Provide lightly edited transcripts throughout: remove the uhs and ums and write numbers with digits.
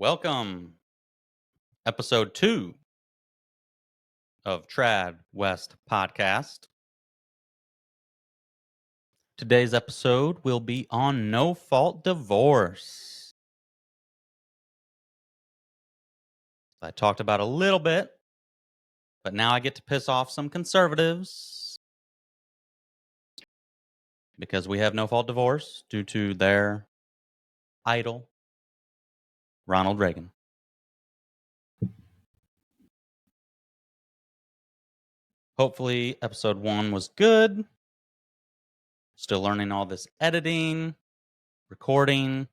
Welcome, episode 2 of Trad West Podcast. Today's episode will be on no fault divorce. I talked about a little bit, but now I get to piss off some conservatives because we have no fault divorce due to their idol, Ronald Reagan. Hopefully, episode 1 was good. Still learning all this editing, recording.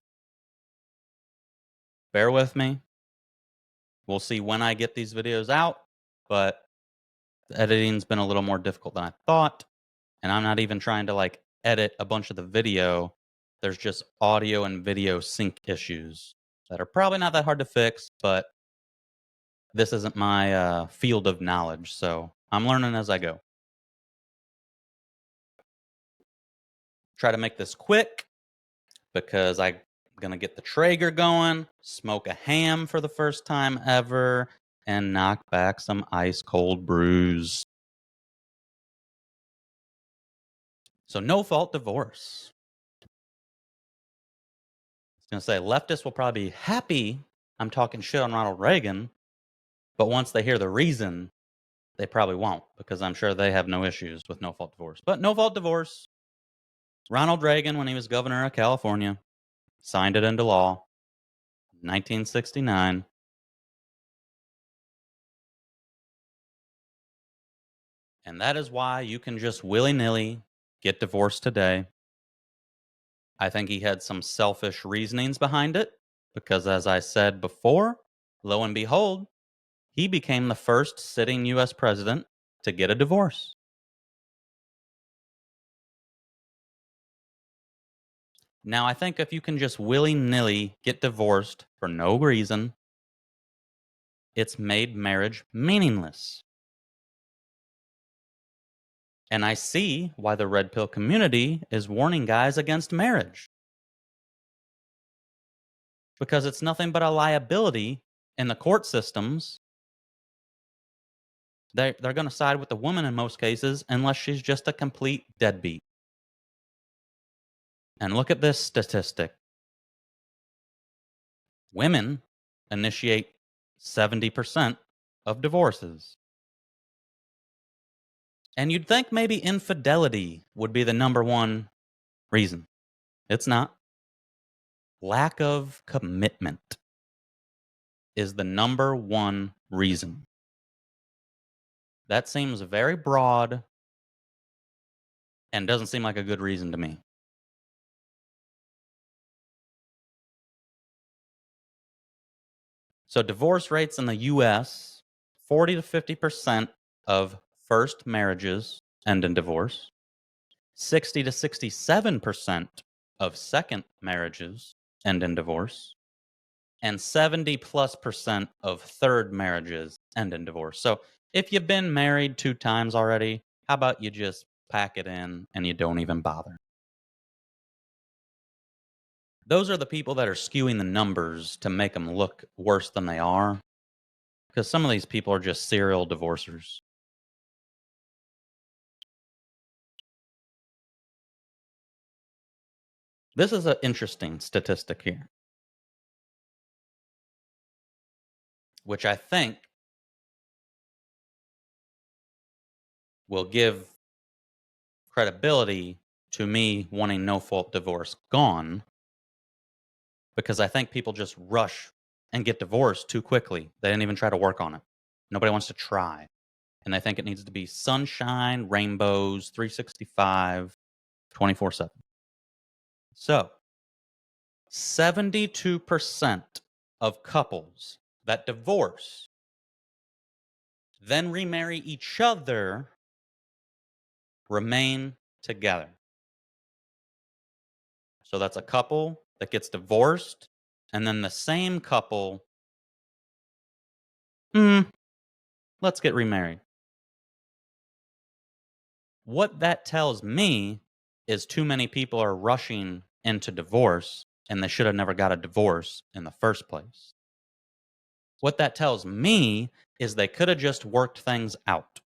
Bear with me. We'll see when I get these videos out, but the editing's been a little more difficult than I thought. And I'm not even trying to edit a bunch of the video. There's just audio and video sync issues that are probably not that hard to fix, but this isn't my field of knowledge, so I'm learning as I go. Try to make this quick because I'm going to get the Traeger going, smoke a ham for the first time ever, and knock back some ice cold brews. So no fault divorce. I was going to say leftists will probably be happy I'm talking shit on Ronald Reagan, but once they hear the reason, they probably won't, because I'm sure they have no issues with no fault divorce. But no fault divorce, Ronald Reagan, when he was governor of California, signed it into law, 1969. And that is why you can just willy-nilly get divorced today. I think he had some selfish reasonings behind it, because as I said before, lo and behold, he became the first sitting U.S. president to get a divorce. Now, I think if you can just willy-nilly get divorced for no reason, it's made marriage meaningless. And I see why the red pill community is warning guys against marriage. Because it's nothing but a liability in the court systems. They're going to side with the woman in most cases unless she's just a complete deadbeat. And look at this statistic. Women initiate 70% of divorces. And you'd think maybe infidelity would be the number one reason. It's not. Lack of commitment is the number one reason. That seems very broad and doesn't seem like a good reason to me. So divorce rates in the US, 40 to 50% of first marriages end in divorce. 60 to 67% of second marriages end in divorce. And 70+% of third marriages end in divorce. So if you've been married 2 times already, how about you just pack it in and you don't even bother? Those are the people that are skewing the numbers to make them look worse than they are. Because some of these people are just serial divorcers. This is an interesting statistic here, which I think will give credibility to me wanting no fault divorce gone, because I think people just rush and get divorced too quickly. They didn't even try to work on it. Nobody wants to try. And they think it needs to be sunshine, rainbows, 365, 24/7. So, 72% of couples that divorce then remarry each other remain together. So that's a couple that gets divorced, and then the same couple, let's get remarried. What that tells me is too many people are rushing into divorce, and they should have never got a divorce in the first place. What that tells me is they could have just worked things out.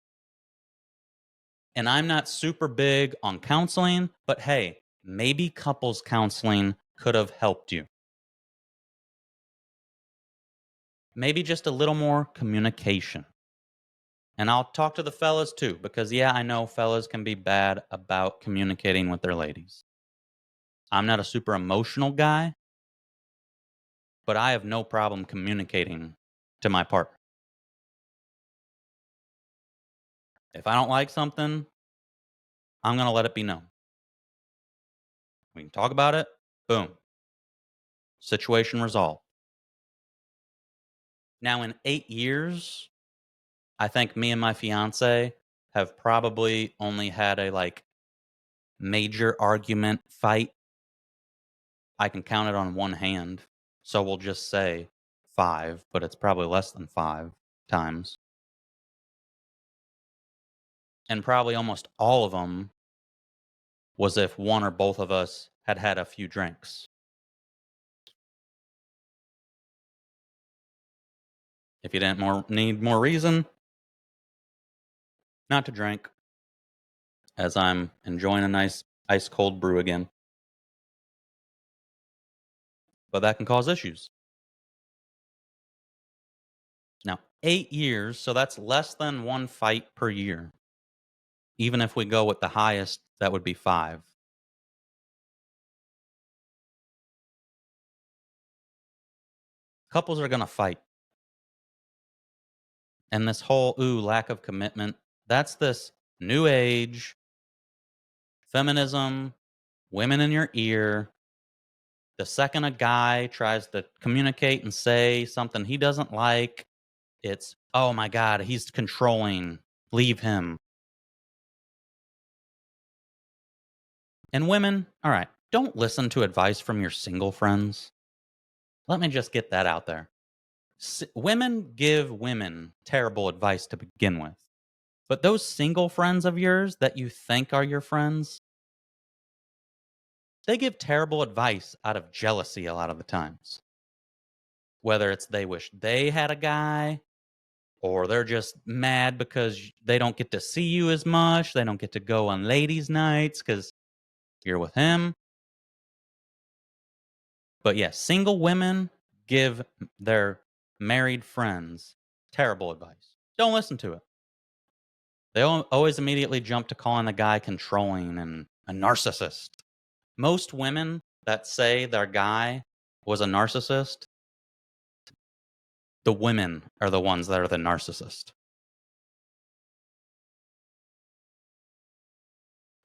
And I'm not super big on counseling, but hey, maybe couples counseling could have helped you. Maybe just a little more communication. And I'll talk to the fellas too, because yeah, I know fellas can be bad about communicating with their ladies. I'm not a super emotional guy, but I have no problem communicating to my partner. If I don't like something, I'm going to let it be known. We can talk about it. Boom. Situation resolved. Now, in 8 years, I think me and my fiance have probably only had a major argument fight. I can count it on one hand. So we'll just say 5, but it's probably less than 5 times. And probably almost all of them was if one or both of us had had a few drinks. If you didn't need more reason not to drink, as I'm enjoying a nice ice cold brew again. But that can cause issues. Now, 8 years, so that's less than one fight per year. Even if we go with the highest, that would be 5. Couples are going to fight. And this whole, lack of commitment, that's this new age feminism, women in your ear. The second a guy tries to communicate and say something he doesn't like, it's, oh my God, he's controlling. Leave him. And women, all right, don't listen to advice from your single friends. Let me just get that out there. Women give women terrible advice to begin with. But those single friends of yours that you think are your friends, they give terrible advice out of jealousy a lot of the times. Whether it's they wish they had a guy, or they're just mad because they don't get to see you as much. They don't get to go on ladies' nights because you're with him. But yeah, single women give their married friends terrible advice. Don't listen to it. They always immediately jump to calling the guy controlling and a narcissist. Most women that say their guy was a narcissist, the women are the ones that are the narcissist.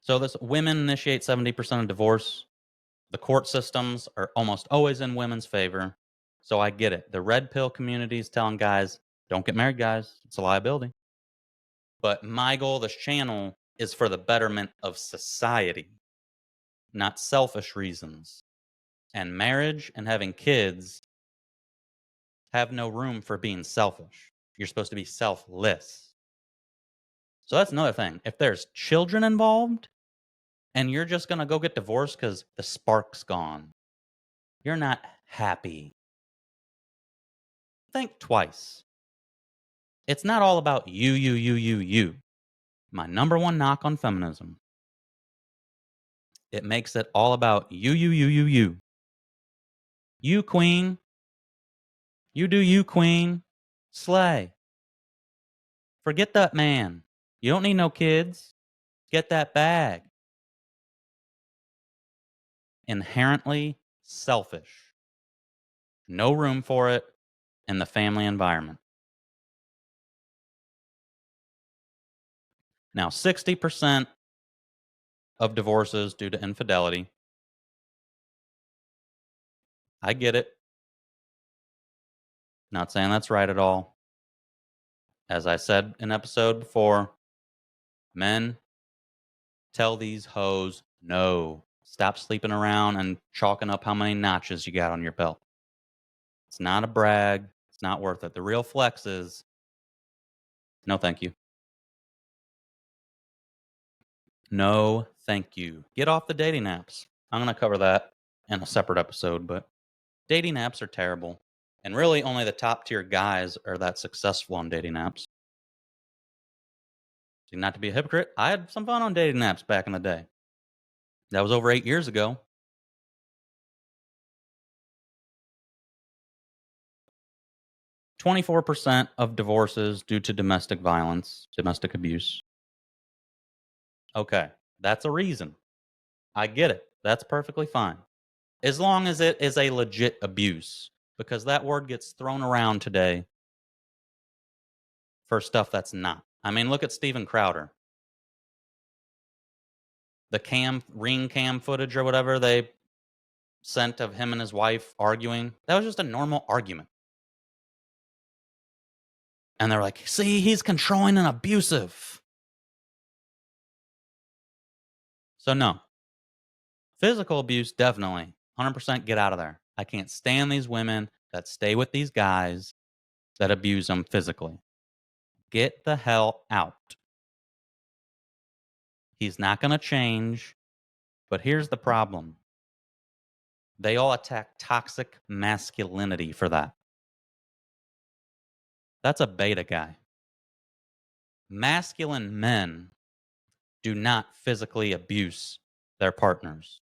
So this women initiate 70% of divorce. The court systems are almost always in women's favor. So I get it. The red pill community is telling guys, don't get married, guys. It's a liability. But my goal of this channel is for the betterment of society, not selfish reasons. And marriage and having kids have no room for being selfish. You're supposed to be selfless. So that's another thing. If there's children involved and you're just going to go get divorced because the spark's gone, you're not happy. Think twice. It's not all about you. My number one knock on feminism. It makes it all about you. You, queen. You do you, queen. Slay. Forget that man. You don't need no kids. Get that bag. Inherently selfish. No room for it in the family environment. Now, 60% of divorces due to infidelity. I get it. Not saying that's right at all. As I said in episode before, men, tell these hoes no. Stop sleeping around and chalking up how many notches you got on your belt. It's not a brag. It's not worth it. The real flex is no thank you. No thank you. Get off the dating apps. I'm going to cover that in a separate episode, but dating apps are terrible. And really, only the top tier guys are that successful on dating apps. See, not to be a hypocrite, I had some fun on dating apps back in the day. That was over 8 years ago. 24% of divorces due to domestic violence, domestic abuse. Okay, that's a reason. I get it. That's perfectly fine. As long as it is a legit abuse, because that word gets thrown around today for stuff that's not. I mean, look at Steven Crowder. The ring cam footage or whatever they sent of him and his wife arguing, that was just a normal argument. And they're like, see, he's controlling and abusive. So, no. Physical abuse, definitely. 100% get out of there. I can't stand these women that stay with these guys that abuse them physically. Get the hell out. He's not going to change. But here's the problem, they all attack toxic masculinity for that. That's a beta guy. Masculine men do not physically abuse their partners.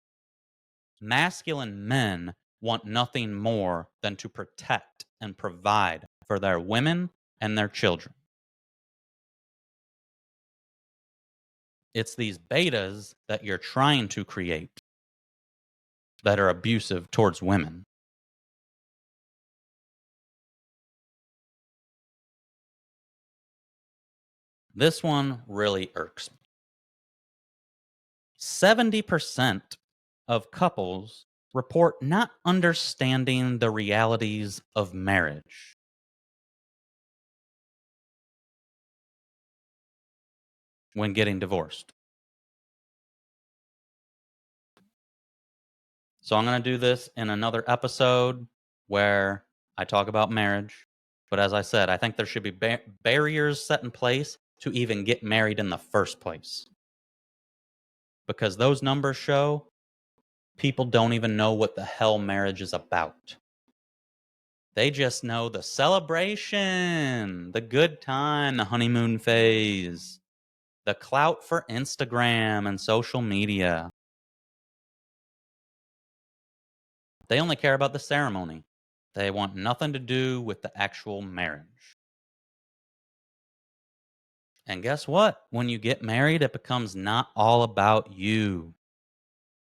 Masculine men want nothing more than to protect and provide for their women and their children. It's these betas that you're trying to create that are abusive towards women. This one really irks me. 70% of couples report not understanding the realities of marriage. When getting divorced. So I'm going to do this in another episode where I talk about marriage. But as I said, I think there should be barriers set in place to even get married in the first place. Because those numbers show people don't even know what the hell marriage is about. They just know the celebration, the good time, the honeymoon phase, the clout for Instagram and social media. They only care about the ceremony. They want nothing to do with the actual marriage. And guess what? When you get married, it becomes not all about you.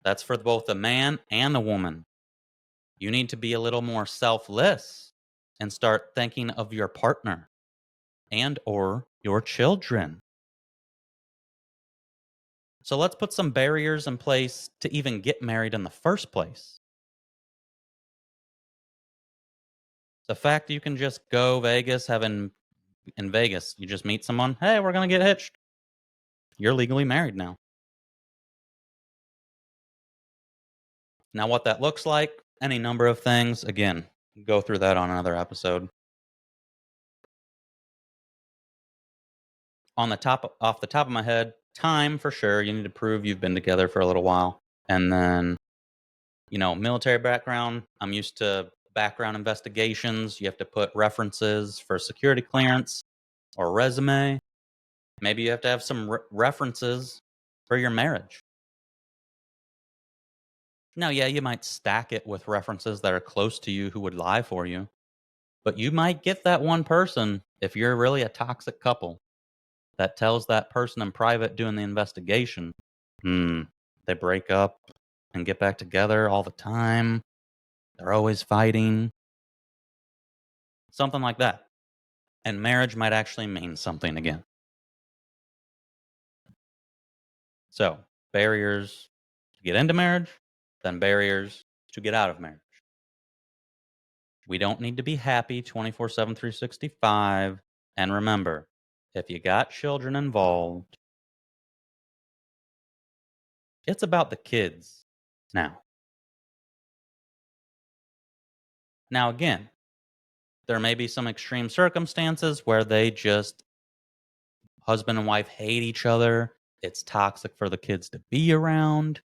That's for both the man and the woman. You need to be a little more selfless and start thinking of your partner and or your children. So let's put some barriers in place to even get married in the first place. The fact that you can just go Vegas, in Vegas, you just meet someone, hey, we're going to get hitched. You're legally married now. Now, what that looks like, any number of things, again, go through that on another episode. Off the top of my head, time for sure. You need to prove you've been together for a little while. And then, military background. I'm used to background investigations. You have to put references for security clearance or resume. Maybe you have to have some references for your marriage. Now, yeah, you might stack it with references that are close to you who would lie for you. But you might get that one person, if you're really a toxic couple, that tells that person in private doing the investigation, they break up and get back together all the time. They're always fighting. Something like that. And marriage might actually mean something again. So, barriers to get into marriage, then barriers to get out of marriage. We don't need to be happy 24/7, 365. And remember, if you got children involved, it's about the kids now. Now, again, there may be some extreme circumstances where they just, husband and wife hate each other. It's toxic for the kids to be around.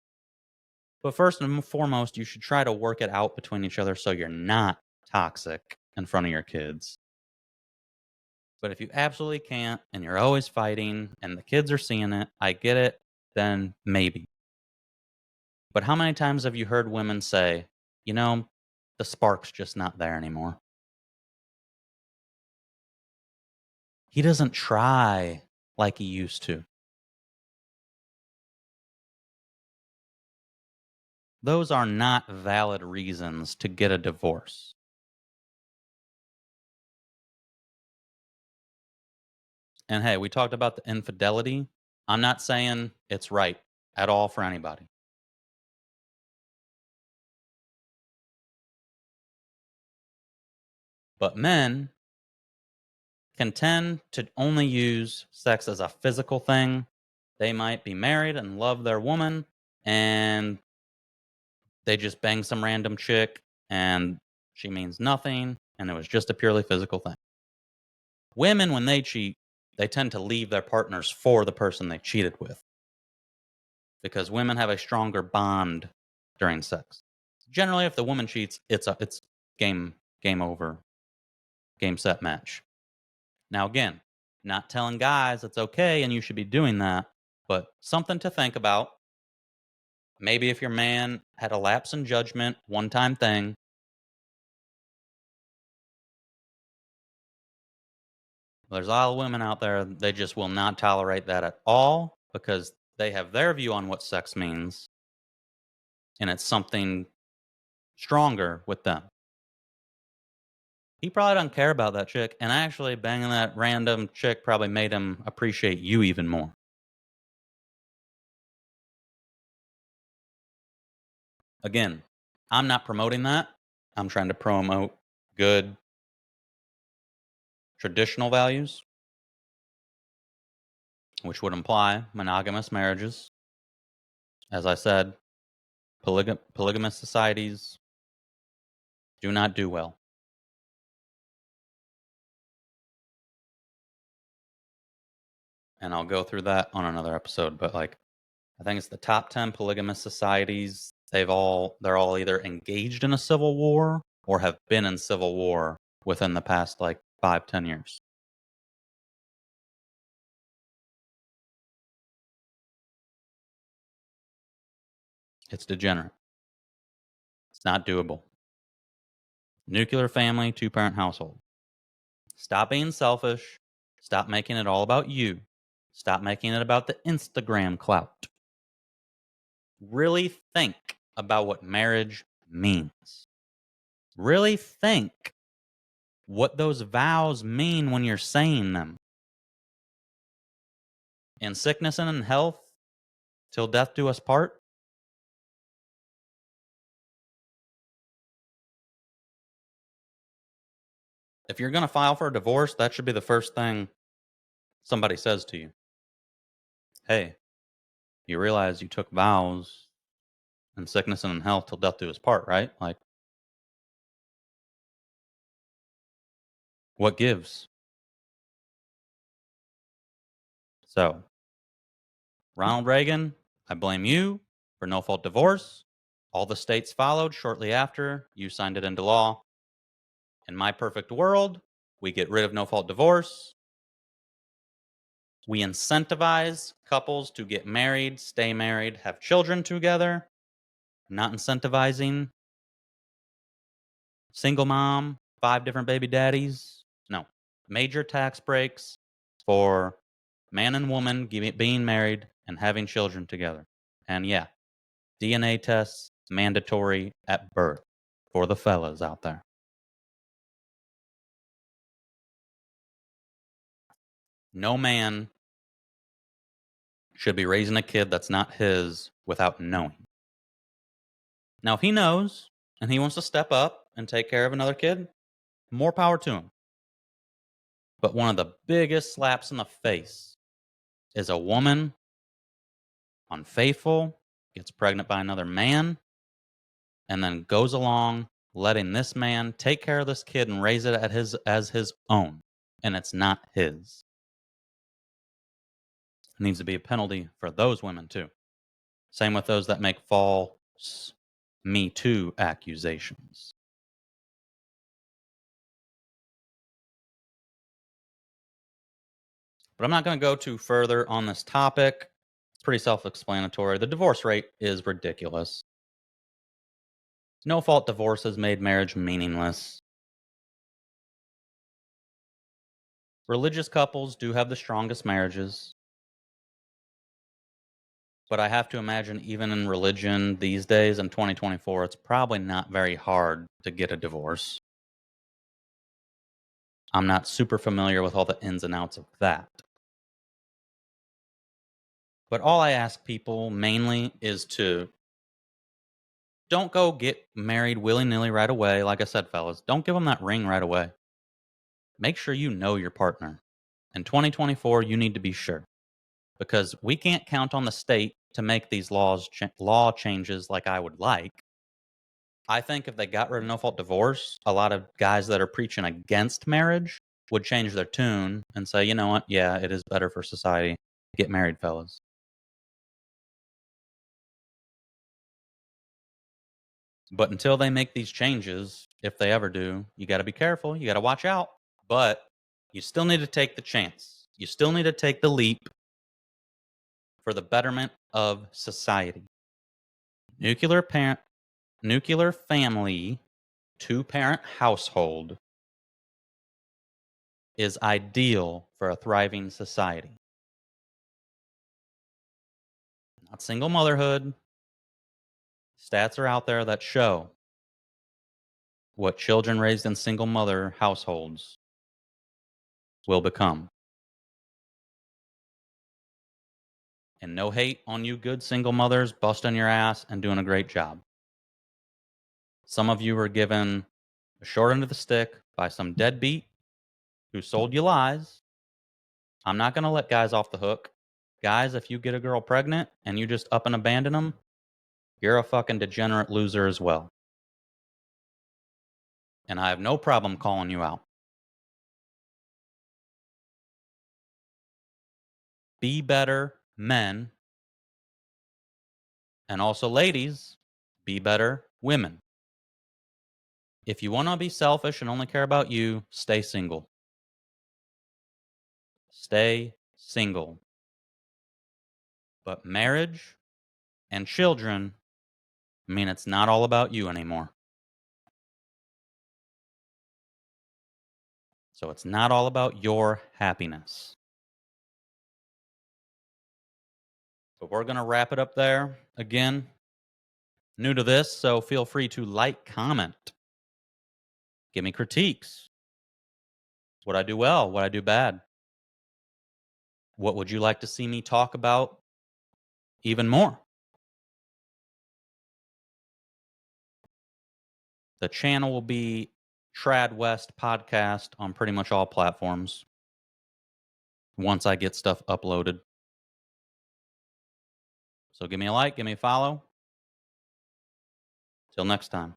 But first and foremost, you should try to work it out between each other so you're not toxic in front of your kids. But if you absolutely can't and you're always fighting and the kids are seeing it, I get it, then maybe. But how many times have you heard women say, you know, the spark's just not there anymore? He doesn't try like he used to. Those are not valid reasons to get a divorce. And hey, we talked about the infidelity. I'm not saying it's right at all for anybody. But men can tend to only use sex as a physical thing. They might be married and love their woman, and they just bang some random chick, and she means nothing, and it was just a purely physical thing. Women, when they cheat, they tend to leave their partners for the person they cheated with because women have a stronger bond during sex. Generally, if the woman cheats, it's game over, game set match. Now, again, not telling guys it's okay and you should be doing that, but something to think about. Maybe if your man had a lapse in judgment, one time thing, there's a lot of women out there, they just will not tolerate that at all because they have their view on what sex means and it's something stronger with them. He probably doesn't care about that chick, and actually banging that random chick probably made him appreciate you even more. Again, I'm not promoting that. I'm trying to promote good traditional values, which would imply monogamous marriages. As I said, polygamous societies do not do well. And I'll go through that on another episode, but like I think it's the top 10 polygamous societies. They're all either engaged in a civil war or have been in civil war within the past like 5-10 years. It's degenerate. It's not doable. Nuclear family, 2-parent household. Stop being selfish. Stop making it all about you. Stop making it about the Instagram clout. Really think about what marriage means. Really think what those vows mean when you're saying them. In sickness and in health, till death do us part. If you're going to file for a divorce, that should be the first thing somebody says to you. Hey, you realize you took vows in sickness and in health till death do us part, right? Like, what gives? So, Ronald Reagan, I blame you for no fault divorce. All the states followed shortly after. You signed it into law. In my perfect world, we get rid of no fault divorce. We incentivize couples to get married, stay married, have children together, not incentivizing single mom, 5 different baby daddies. No. Major tax breaks for man and woman being married and having children together. And yeah, DNA tests mandatory at birth for the fellas out there. No man should be raising a kid that's not his without knowing. Now, if he knows and he wants to step up and take care of another kid, more power to him. But one of the biggest slaps in the face is a woman unfaithful, gets pregnant by another man, and then goes along letting this man take care of this kid and raise it as his own, and it's not his. It needs to be a penalty for those women too. Same with those that make false Me Too accusations. But I'm not going to go too further on this topic. It's pretty self explanatory. The divorce rate is ridiculous. No fault divorces made marriage meaningless. Religious couples do have the strongest marriages. But I have to imagine, even in religion these days in 2024, it's probably not very hard to get a divorce. I'm not super familiar with all the ins and outs of that. But all I ask people mainly is to don't go get married willy nilly right away. Like I said, fellas, don't give them that ring right away. Make sure you know your partner. In 2024, you need to be sure because we can't count on the state to make these law changes like I would like. I think if they got rid of no fault divorce, a lot of guys that are preaching against marriage would change their tune and say, you know what? Yeah, it is better for society. Get married, fellas. But until they make these changes, if they ever do, you got to be careful. You got to watch out. But you still need to take the chance. You still need to take the leap for the betterment of society. Nuclear parent, nuclear family, two-parent household is ideal for a thriving society. Not single motherhood. Stats are out there that show what children raised in single mother households will become. And no hate on you good single mothers busting your ass and doing a great job. Some of you were given a short end of the stick by some deadbeat who sold you lies. I'm not going to let guys off the hook. Guys, if you get a girl pregnant and you just up and abandon them, you're a fucking degenerate loser as well. And I have no problem calling you out. Be better men. And also, ladies, be better women. If you want to be selfish and only care about you, stay single. Stay single. But marriage and children mean it's not all about you anymore. So it's not all about your happiness. But we're going to wrap it up there. Again, new to this, so feel free to like, comment, give me critiques. What I do well, what I do bad. What would you like to see me talk about even more? The channel will be Trad West Podcast on pretty much all platforms once I get stuff uploaded. So give me a like, give me a follow. Till next time.